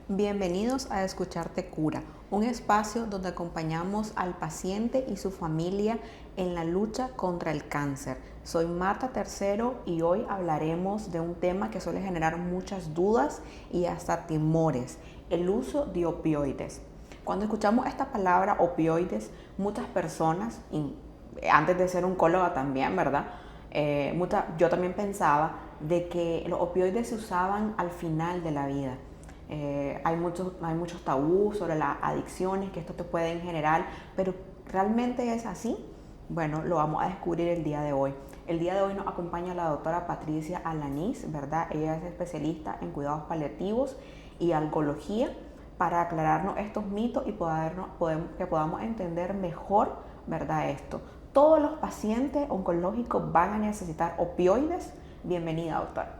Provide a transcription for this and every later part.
Bienvenidos a Escucharte Cura, un espacio donde acompañamos al paciente y su familia en la lucha contra el cáncer. Soy Marta Tercero y hoy hablaremos de un tema que suele generar muchas dudas y hasta temores, el uso de opioides. Cuando escuchamos esta palabra opioides, muchas personas, y antes de ser oncóloga también, ¿verdad? Yo también pensaba de que los opioides se usaban al final de la vida. Hay muchos tabús sobre las adicciones que esto te pueden generar, pero ¿realmente es así? Bueno, lo vamos a descubrir el día de hoy. El día de hoy nos acompaña la doctora Patricia Alanís, ¿verdad? Ella es especialista en cuidados paliativos y algología para aclararnos estos mitos y que podamos entender mejor, ¿verdad? Esto. ¿Todos los pacientes oncológicos van a necesitar opioides? Bienvenida, doctora.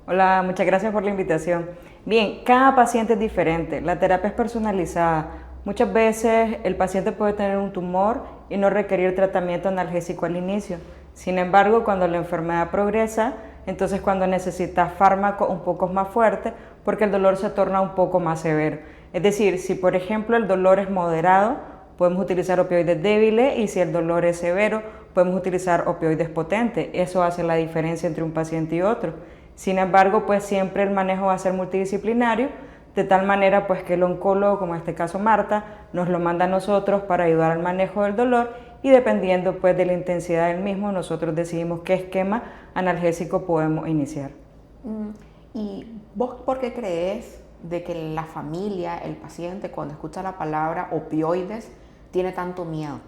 Hola, muchas gracias por la invitación. Bien, cada paciente es diferente, la terapia es personalizada. Muchas veces el paciente puede tener un tumor y no requerir tratamiento analgésico al inicio. Sin embargo, cuando la enfermedad progresa, entonces cuando necesita fármaco un poco más fuerte, porque el dolor se torna un poco más severo. Es decir, si por ejemplo el dolor es moderado, podemos utilizar opioides débiles, y si el dolor es severo, podemos utilizar opioides potentes. Eso hace la diferencia entre un paciente y otro. Sin embargo, pues siempre el manejo va a ser multidisciplinario, de tal manera pues que el oncólogo, como en este caso Marta, nos lo manda a nosotros para ayudar al manejo del dolor, y dependiendo pues de la intensidad del mismo, nosotros decidimos qué esquema analgésico podemos iniciar. ¿Y vos por qué crees de que la familia, el paciente, cuando escucha la palabra opioides, tiene tanto miedo?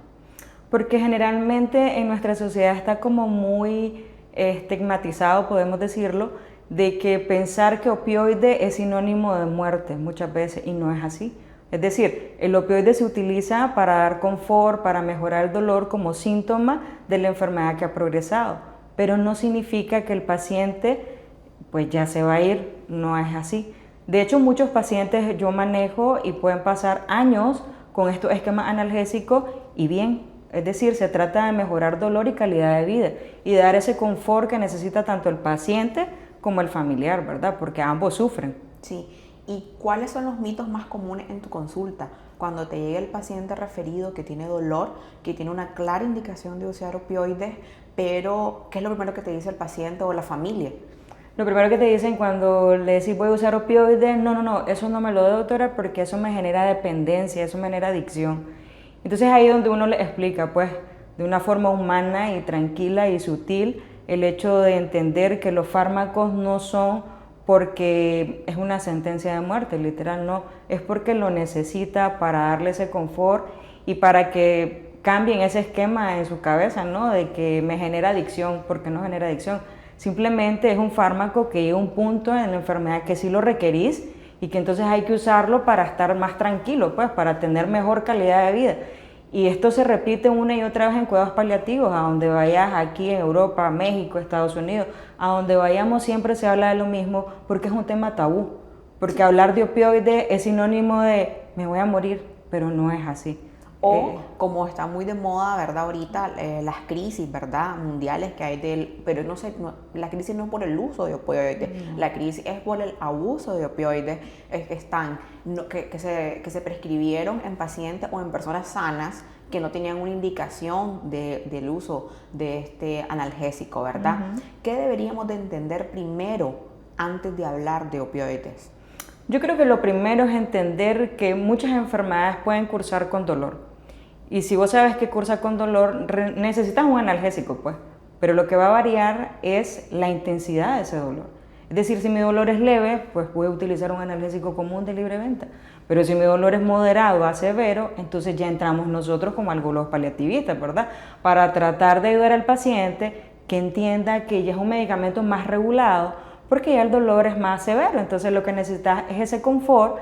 Porque generalmente en nuestra sociedad está como muy estigmatizado, podemos decirlo, de que pensar que opioide es sinónimo de muerte muchas veces, y no es así. Es decir, el opioide se utiliza para dar confort, para mejorar el dolor como síntoma de la enfermedad que ha progresado, pero no significa que el paciente pues ya se va a ir, no es así. De hecho, muchos pacientes yo manejo y pueden pasar años con estos esquemas analgésicos y bien. Es decir, se trata de mejorar dolor y calidad de vida y dar ese confort que necesita tanto el paciente como el familiar, ¿verdad? Porque ambos sufren. Sí. ¿Y cuáles son los mitos más comunes en tu consulta? Cuando te llega el paciente referido que tiene dolor, que tiene una clara indicación de usar opioides, pero ¿qué es lo primero que te dice el paciente o la familia? Lo primero que te dicen cuando le decís voy a usar opioides, no, eso no me lo doy, doctora, porque eso me genera dependencia, eso me genera adicción. Entonces ahí es donde uno le explica, pues, de una forma humana y tranquila y sutil, el hecho de entender que los fármacos no son porque es una sentencia de muerte, literal, no, es porque lo necesita para darle ese confort y para que cambien ese esquema en su cabeza, ¿no? De que me genera adicción, porque no genera adicción. Simplemente es un fármaco que llega a un punto en la enfermedad que sí lo requerís y que entonces hay que usarlo para estar más tranquilo, pues, para tener mejor calidad de vida. Y esto se repite una y otra vez en cuidados paliativos, a donde vayas aquí en Europa, México, Estados Unidos, a donde vayamos siempre se habla de lo mismo porque es un tema tabú. Porque hablar de opioides es sinónimo de me voy a morir, pero no es así. O como está muy de moda, ¿verdad? Ahorita las crisis, ¿verdad? Mundiales que hay pero no sé, la crisis no es por el uso de opioides, la crisis es por el abuso de opioides que se prescribieron en pacientes o en personas sanas que no tenían una indicación del uso de este analgésico, ¿verdad? ¿Qué deberíamos de entender primero antes de hablar de opioides? Yo creo que lo primero es entender que muchas enfermedades pueden cursar con dolor. Y si vos sabes que cursa con dolor, necesitas un analgésico, pues. Pero lo que va a variar es la intensidad de ese dolor. Es decir, si mi dolor es leve, pues voy a utilizar un analgésico común de libre venta. Pero si mi dolor es moderado a severo, entonces ya entramos nosotros como algo paliativistas, ¿verdad? Para tratar de ayudar al paciente que entienda que ya es un medicamento más regulado, porque ya el dolor es más severo. Entonces lo que necesitas es ese confort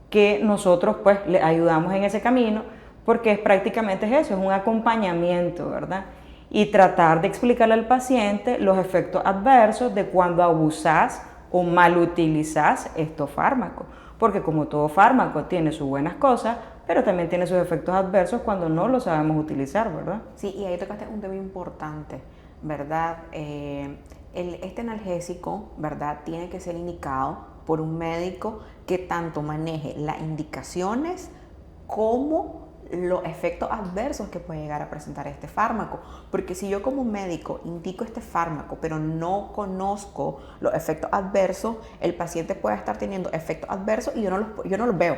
que nosotros pues le ayudamos en ese camino, porque es prácticamente eso, es un acompañamiento, ¿verdad? Y tratar de explicarle al paciente los efectos adversos de cuando abusás o mal utilizás estos fármacos, porque como todo fármaco tiene sus buenas cosas, pero también tiene sus efectos adversos cuando no lo sabemos utilizar, ¿verdad? Sí, y ahí tocaste un tema importante, ¿verdad? Este analgésico, ¿verdad? Tiene que ser indicado por un médico que tanto maneje las indicaciones como los efectos adversos que puede llegar a presentar este fármaco. Porque si yo como médico indico este fármaco, pero no conozco los efectos adversos, el paciente puede estar teniendo efectos adversos y yo no los veo.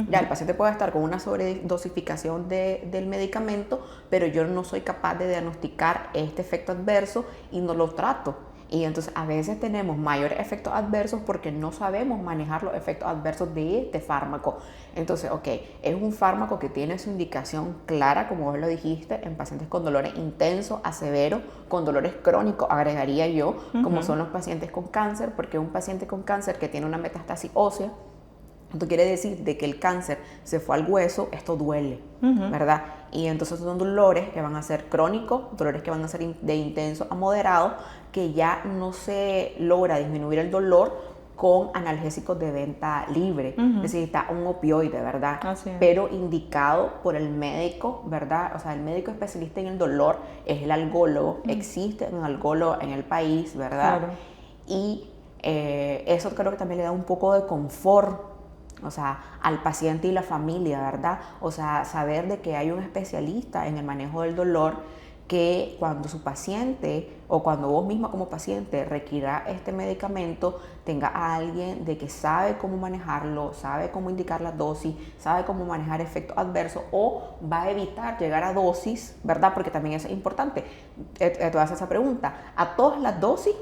Ya, el paciente puede estar con una sobredosificación del medicamento, pero yo no soy capaz de diagnosticar este efecto adverso y no lo trato. Y entonces a veces tenemos mayores efectos adversos porque no sabemos manejar los efectos adversos de este fármaco. Entonces, es un fármaco que tiene su indicación clara, como vos lo dijiste, en pacientes con dolores intensos a severos, con dolores crónicos, agregaría yo, como son los pacientes con cáncer, porque un paciente con cáncer que tiene una metástasis ósea, esto quiere decir de que el cáncer se fue al hueso, esto duele, ¿verdad? Y entonces son dolores que van a ser crónicos, dolores que van a ser de intenso a moderado, que ya no se logra disminuir el dolor con analgésicos de venta libre. Necesita un opioide, ¿verdad? Pero indicado por el médico, ¿verdad? O sea, el médico especialista en el dolor es el algólogo. Existe un algólogo en el país, ¿verdad? Claro. Y eso creo que también le da un poco de confort, o sea, al paciente y la familia, ¿verdad? O sea, saber de que hay un especialista en el manejo del dolor, que cuando su paciente o cuando vos misma como paciente requiera este medicamento, tenga a alguien de que sabe cómo manejarlo, sabe cómo indicar la dosis, sabe cómo manejar efectos adversos o va a evitar llegar a dosis, ¿verdad? Porque también es importante. Te voy a hacer esa pregunta. ¿A todas las dosis,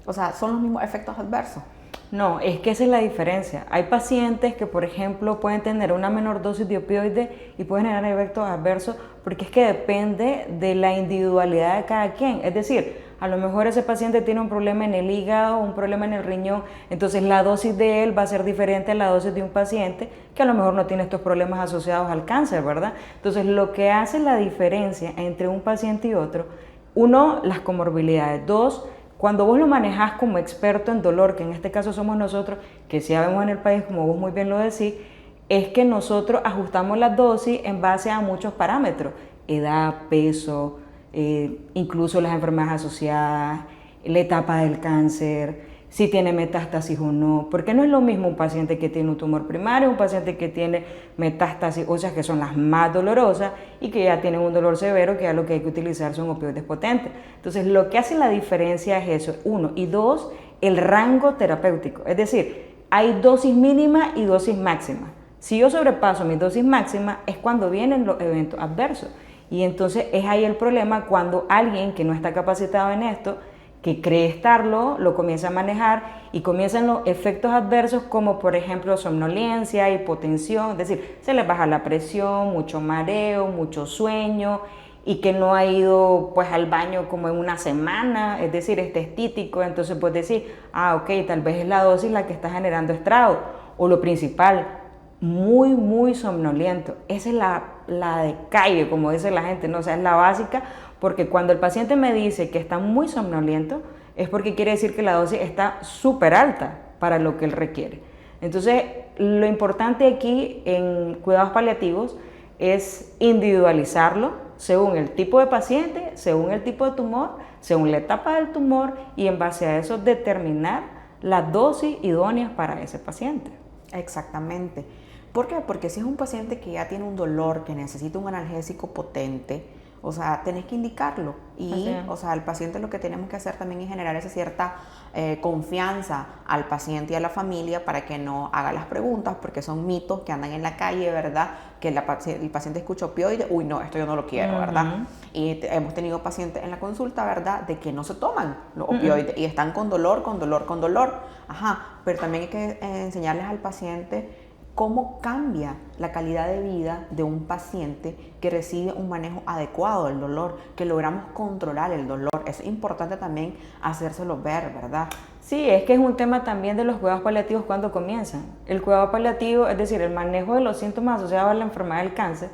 o sea, son los mismos efectos adversos? No, es que esa es la diferencia. Hay pacientes que, por ejemplo, pueden tener una menor dosis de opioide y pueden generar efectos adversos porque es que depende de la individualidad de cada quien. Es decir, a lo mejor ese paciente tiene un problema en el hígado, un problema en el riñón, entonces la dosis de él va a ser diferente a la dosis de un paciente que a lo mejor no tiene estos problemas asociados al cáncer, ¿verdad? Entonces, lo que hace la diferencia entre un paciente y otro, uno, las comorbilidades, dos, cuando vos lo manejás como experto en dolor, que en este caso somos nosotros, que sí sabemos en el país, como vos muy bien lo decís, es que nosotros ajustamos la dosis en base a muchos parámetros, edad, peso, incluso las enfermedades asociadas, la etapa del cáncer, si tiene metástasis o no, porque no es lo mismo un paciente que tiene un tumor primario, un paciente que tiene metástasis óseas, que son las más dolorosas y que ya tienen un dolor severo, que ya lo que hay que utilizar son opioides potentes. Entonces, lo que hace la diferencia es eso, uno, y dos, el rango terapéutico, es decir, hay dosis mínima y dosis máxima. Si yo sobrepaso mi dosis máxima es cuando vienen los eventos adversos, y entonces es ahí el problema cuando alguien que no está capacitado en esto, que cree estarlo, lo comienza a manejar y comienzan los efectos adversos como por ejemplo somnolencia, hipotensión, es decir, se les baja la presión, mucho mareo, mucho sueño y que no ha ido pues al baño como en una semana, es decir, es testítico, entonces pues decir, ok, tal vez es la dosis la que está generando estrago, o lo principal, muy somnoliento. Esa es la de calle, como dice la gente, ¿no? O sea, es la básica, porque cuando el paciente me dice que está muy somnoliento, es porque quiere decir que la dosis está súper alta para lo que él requiere. Entonces, lo importante aquí en cuidados paliativos es individualizarlo según el tipo de paciente, según el tipo de tumor, según la etapa del tumor, y en base a eso determinar la dosis idónea para ese paciente. Exactamente. ¿Por qué? Porque si es un paciente que ya tiene un dolor, que necesita un analgésico potente, o sea, tenés que indicarlo. Y, o sea, al paciente lo que tenemos que hacer también es generar esa cierta confianza al paciente y a la familia para que no haga las preguntas, porque son mitos que andan en la calle, ¿verdad? Que el paciente escucha opioide, uy, no, esto yo no lo quiero, ¿verdad? Y hemos tenido pacientes en la consulta, ¿verdad? De que no se toman los opioides y están con dolor. Ajá, pero también hay que enseñarles al paciente cómo cambia la calidad de vida de un paciente que recibe un manejo adecuado del dolor, que logramos controlar el dolor. Es importante también hacérselo ver, ¿verdad? Sí, es que es un tema también de los cuidados paliativos cuando comienzan. El cuidado paliativo, es decir, el manejo de los síntomas asociados a la enfermedad del cáncer,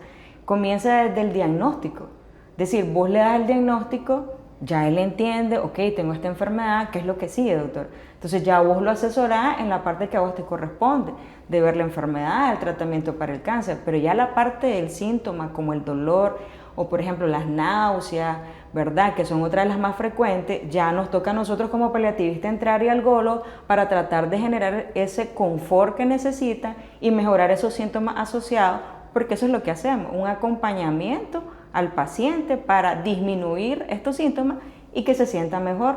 comienza desde el diagnóstico. Es decir, vos le das el diagnóstico, ya él entiende, ok, tengo esta enfermedad, ¿qué es lo que sigue, doctor? Entonces ya vos lo asesorás en la parte que a vos te corresponde, de ver la enfermedad, el tratamiento para el cáncer, pero ya la parte del síntoma, como el dolor o por ejemplo las náuseas, ¿verdad? Que son otra de las más frecuentes, ya nos toca a nosotros como paliativista entrar y al golo para tratar de generar ese confort que necesita y mejorar esos síntomas asociados, porque eso es lo que hacemos, un acompañamiento al paciente para disminuir estos síntomas y que se sienta mejor.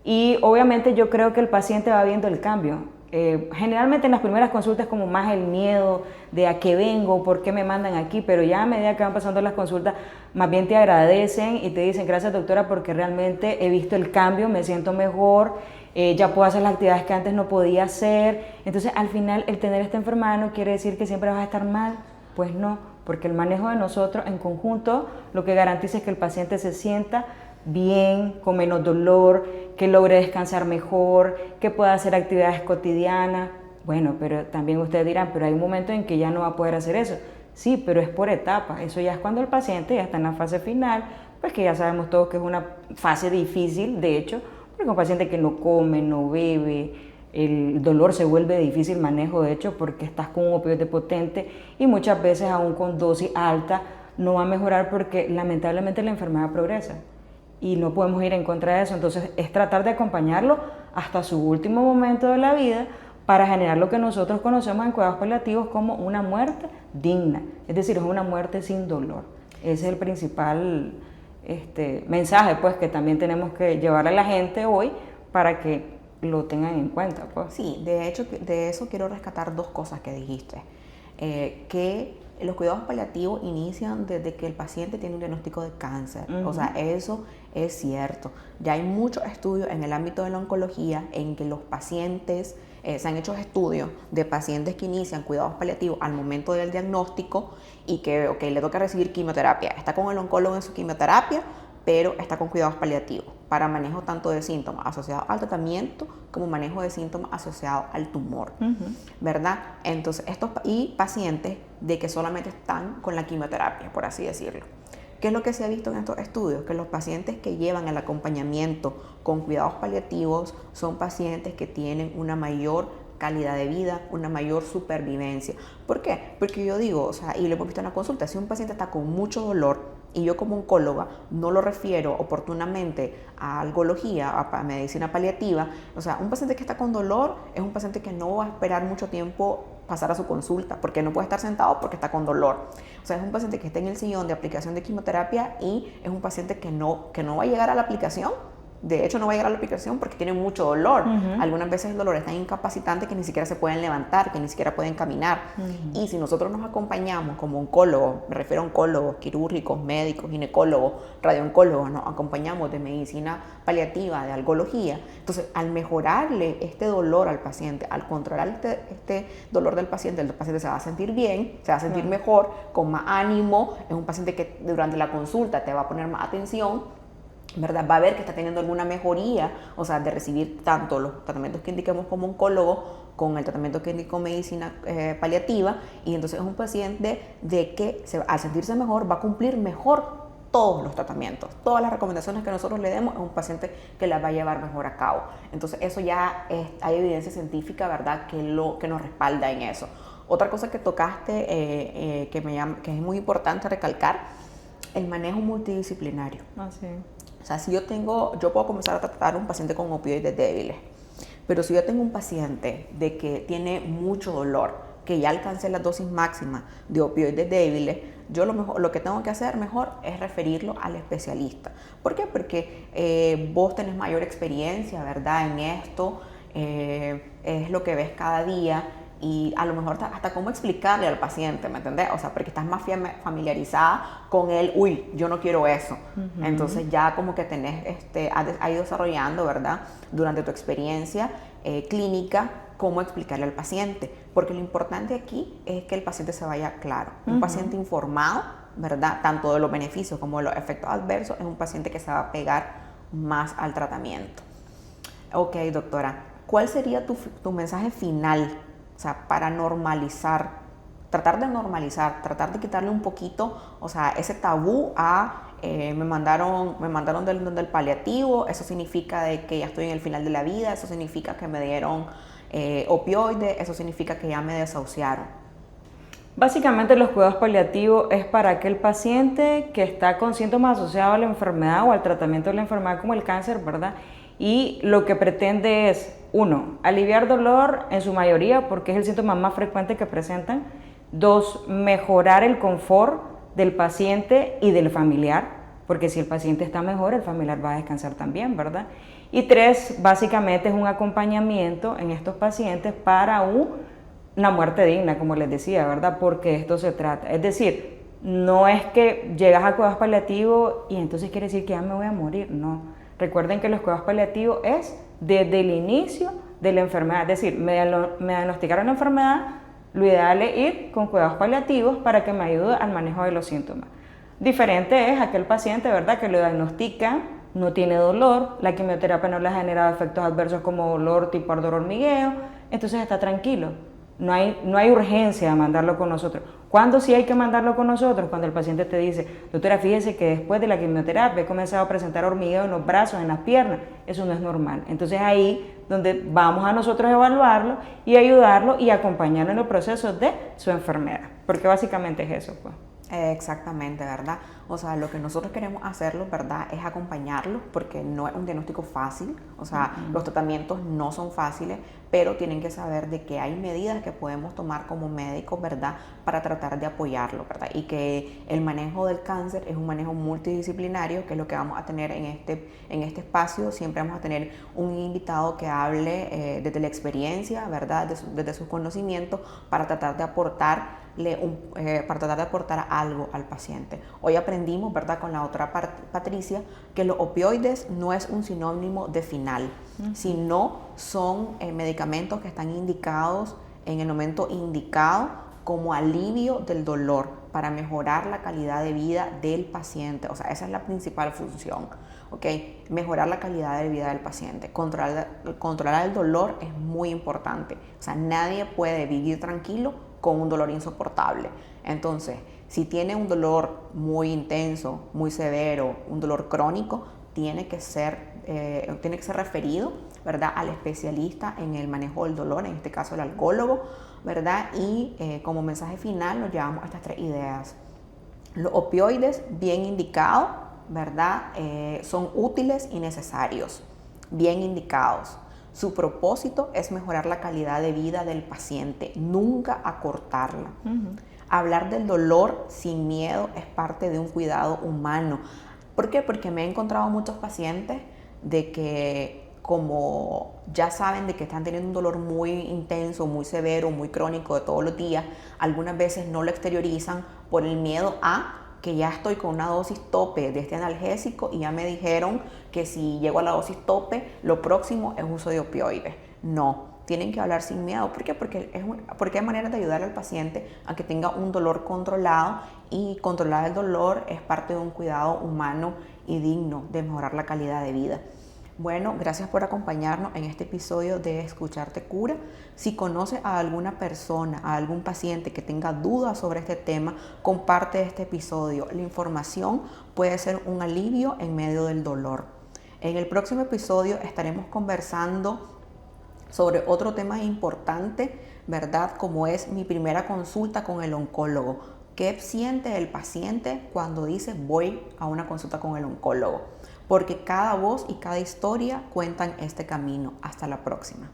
Y obviamente yo creo que el paciente va viendo el cambio. Generalmente en las primeras consultas como más el miedo de a qué vengo, por qué me mandan aquí, pero ya a medida que van pasando las consultas, más bien te agradecen y te dicen gracias doctora porque realmente he visto el cambio, me siento mejor, ya puedo hacer las actividades que antes no podía hacer. Entonces al final el tener esta enfermedad no quiere decir que siempre vas a estar mal, pues no, porque el manejo de nosotros en conjunto lo que garantiza es que el paciente se sienta bien, con menos dolor, que logre descansar mejor, que pueda hacer actividades cotidianas. Bueno, pero también ustedes dirán, pero hay un momento en que ya no va a poder hacer eso. Sí, pero es por etapas. Eso ya es cuando el paciente ya está en la fase final, pues que ya sabemos todos que es una fase difícil, de hecho, porque un paciente que no come, no bebe, el dolor se vuelve de difícil manejo, de hecho, porque estás con un opioide potente y muchas veces aún con dosis alta no va a mejorar porque lamentablemente la enfermedad progresa. Y no podemos ir en contra de eso, entonces es tratar de acompañarlo hasta su último momento de la vida para generar lo que nosotros conocemos en cuidados paliativos como una muerte digna, es decir, es una muerte sin dolor. Ese es el principal mensaje pues, que también tenemos que llevarle a la gente hoy para que lo tengan en cuenta. Pues. Sí, de hecho, de eso quiero rescatar dos cosas que dijiste, que los cuidados paliativos inician desde que el paciente tiene un diagnóstico de cáncer. O sea, eso es cierto. Ya hay muchos estudios en el ámbito de la oncología en que los pacientes, se han hecho estudios de pacientes que inician cuidados paliativos al momento del diagnóstico y que le toca recibir quimioterapia. Está con el oncólogo en su quimioterapia, pero está con cuidados paliativos para manejo tanto de síntomas asociados al tratamiento como manejo de síntomas asociados al tumor, ¿verdad? Entonces, y pacientes de que solamente están con la quimioterapia, por así decirlo. ¿Qué es lo que se ha visto en estos estudios? Que los pacientes que llevan el acompañamiento con cuidados paliativos son pacientes que tienen una mayor calidad de vida, una mayor supervivencia. ¿Por qué? Porque yo digo, o sea, y lo hemos visto en la consulta, si un paciente está con mucho dolor y yo como oncóloga no lo refiero oportunamente a algología, a medicina paliativa, o sea, un paciente que está con dolor es un paciente que no va a esperar mucho tiempo pasar a su consulta, porque no puede estar sentado porque está con dolor. O sea, es un paciente que está en el sillón de aplicación de quimioterapia y es un paciente que no va a llegar a la aplicación. De hecho, no va a llegar a la aplicación porque tiene mucho dolor. Algunas veces el dolor es tan incapacitante que ni siquiera se pueden levantar, que ni siquiera pueden caminar. Y si nosotros nos acompañamos como oncólogos, me refiero a oncólogos, quirúrgicos, médicos, ginecólogos, radiooncólogos, nos acompañamos de medicina paliativa, de algología, entonces al mejorarle este dolor al paciente, al controlar este dolor del paciente, el paciente se va a sentir bien, se va a sentir mejor, con más ánimo, es un paciente que durante la consulta te va a poner más atención, ¿verdad? Va a ver que está teniendo alguna mejoría, o sea, de recibir tanto los tratamientos que indiquemos como oncólogo con el tratamiento que indicó medicina paliativa, y entonces es un paciente de que al sentirse mejor va a cumplir mejor todos los tratamientos, todas las recomendaciones que nosotros le demos, es un paciente que las va a llevar mejor a cabo. Entonces eso ya hay evidencia científica, ¿verdad?, que nos respalda en eso. Otra cosa que tocaste que es muy importante recalcar, el manejo multidisciplinario. Sí. O sea, si yo puedo comenzar a tratar a un paciente con opioides débiles, pero si yo tengo un paciente de que tiene mucho dolor, que ya alcancé la dosis máxima de opioides débiles, yo lo que tengo que hacer mejor es referirlo al especialista. ¿Por qué? Porque vos tenés mayor experiencia, ¿verdad?, en esto, es lo que ves cada día, y a lo mejor hasta cómo explicarle al paciente, ¿me entendés? O sea, porque estás más familiarizada con él, yo no quiero eso. Entonces ya como que has ido desarrollando, ¿verdad?, durante tu experiencia clínica, cómo explicarle al paciente. Porque lo importante aquí es que el paciente se vaya claro. Un paciente informado, ¿verdad?, tanto de los beneficios como de los efectos adversos, es un paciente que se va a pegar más al tratamiento. Ok, doctora, ¿cuál sería tu mensaje final? O sea, para normalizar, tratar de quitarle un poquito, o sea, ese tabú me mandaron del paliativo, eso significa de que ya estoy en el final de la vida, eso significa que me dieron opioides, eso significa que ya me desahuciaron. Básicamente los cuidados paliativos es para aquel paciente que está con síntomas asociados a la enfermedad o al tratamiento de la enfermedad como el cáncer, ¿verdad? Y lo que pretende es, 1, aliviar dolor en su mayoría porque es el síntoma más frecuente que presentan. 2, mejorar el confort del paciente y del familiar, porque si el paciente está mejor, el familiar va a descansar también, ¿verdad? Y 3, básicamente es un acompañamiento en estos pacientes para una muerte digna, como les decía, ¿verdad? Porque esto se trata. Es decir, no es que llegas a cuidados paliativos y entonces quiere decir que ya me voy a morir, no. Recuerden que los cuidados paliativos es desde el inicio de la enfermedad, es decir, me diagnosticaron la enfermedad, lo ideal es ir con cuidados paliativos para que me ayude al manejo de los síntomas. Diferente es aquel paciente, ¿verdad?, que lo diagnostica, no tiene dolor, la quimioterapia no le ha generado efectos adversos como dolor tipo ardor hormigueo, entonces está tranquilo. No hay urgencia de mandarlo con nosotros. ¿Cuándo sí hay que mandarlo con nosotros? Cuando el paciente te dice, doctora, fíjese que después de la quimioterapia he comenzado a presentar hormigueo en los brazos, en las piernas. Eso no es normal. Entonces ahí donde vamos a nosotros a evaluarlo y ayudarlo y acompañarlo en los procesos de su enfermedad. Porque básicamente es eso, pues. Exactamente, ¿verdad? O sea, lo que nosotros queremos hacerlo, ¿verdad?, es acompañarlos porque no es un diagnóstico fácil, o sea, los tratamientos no son fáciles, pero tienen que saber de que hay medidas que podemos tomar como médicos, ¿verdad?, para tratar de apoyarlo, ¿verdad? Y que el manejo del cáncer es un manejo multidisciplinario, que es lo que vamos a tener en este espacio. Siempre vamos a tener un invitado que hable desde la experiencia, ¿verdad?, desde sus conocimientos, para tratar de aportar algo al paciente. Hoy aprendimos, ¿verdad?, con la otra Patricia, que los opioides no es un sinónimo de final, sino son medicamentos que están indicados en el momento indicado como alivio del dolor para mejorar la calidad de vida del paciente. O sea, esa es la principal función, ¿ok? Mejorar la calidad de vida del paciente. Controlar el dolor es muy importante. O sea, nadie puede vivir tranquilo con un dolor insoportable. Entonces, si tiene un dolor muy intenso, muy severo, un dolor crónico, tiene que ser referido, ¿verdad?, al especialista en el manejo del dolor, en este caso el alcohólogo, ¿verdad? Y como mensaje final nos llevamos a estas 3 ideas. Los opioides bien indicados, ¿verdad?, son útiles y necesarios, bien indicados. Su propósito es mejorar la calidad de vida del paciente, nunca acortarla. Hablar del dolor sin miedo es parte de un cuidado humano. ¿Por qué? Porque me he encontrado muchos pacientes de que, como ya saben de que están teniendo un dolor muy intenso, muy severo, muy crónico de todos los días, algunas veces no lo exteriorizan por el miedo a que ya estoy con una dosis tope de este analgésico y ya me dijeron que si llego a la dosis tope, lo próximo es uso de opioides. No, tienen que hablar sin miedo. ¿Por qué? Porque hay maneras de ayudar al paciente a que tenga un dolor controlado, y controlar el dolor es parte de un cuidado humano y digno de mejorar la calidad de vida. Bueno, gracias por acompañarnos en este episodio de Escucharte Cura. Si conoces a alguna persona, a algún paciente que tenga dudas sobre este tema, comparte este episodio. La información puede ser un alivio en medio del dolor. En el próximo episodio estaremos conversando sobre otro tema importante, ¿verdad?, como es mi primera consulta con el oncólogo. ¿Qué siente el paciente cuando dice voy a una consulta con el oncólogo? Porque cada voz y cada historia cuentan este camino. Hasta la próxima.